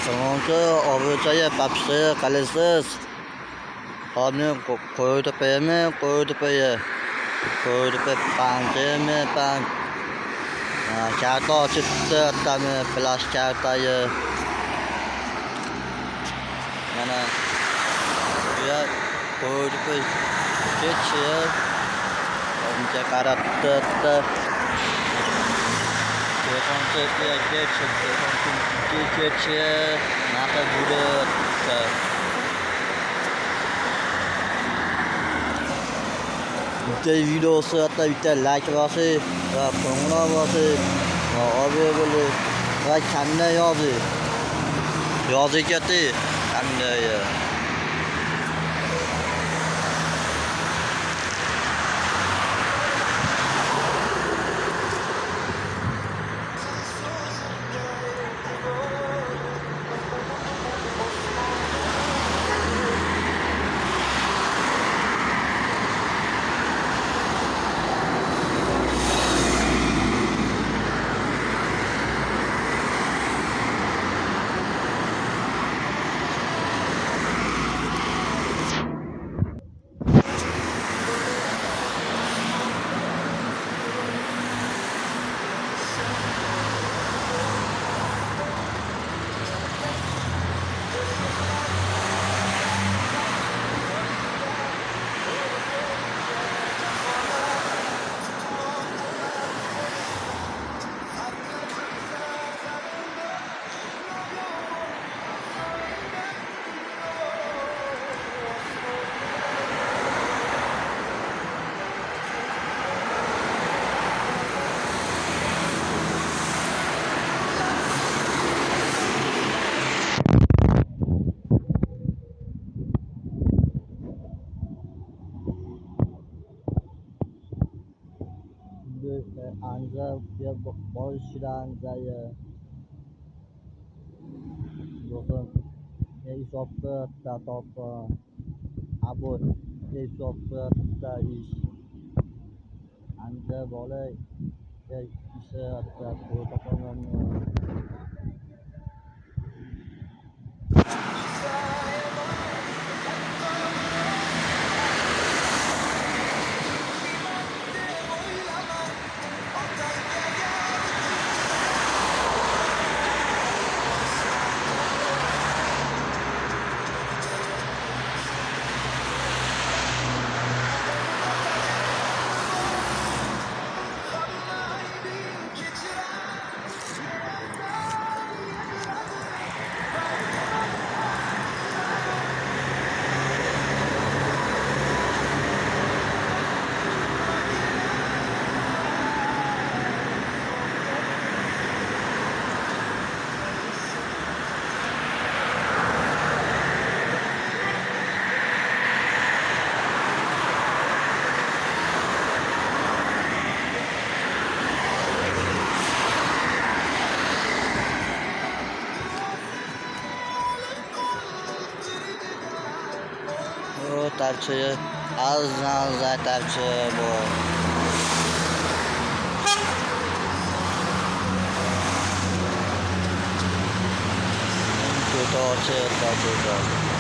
Sonunda Avruca'ya papsı kalesiz. Hamle koydu peyme koydu peye. Koydu pe panceme pan. Kağıta çıktı tamı flash kağıtayı. Mana ya koydu pe geçiyor. Omca karattı. Konsertya geçiyor. Nata burada. Videosu hatta like bası, konuna bası, abi böyle kendine yazı getir kendine. Anza ya bol şiranza ya dokun isopta top abo isopta iş anza bola ya işe hatta topaman tarçı az tarçı bu kötü tarçı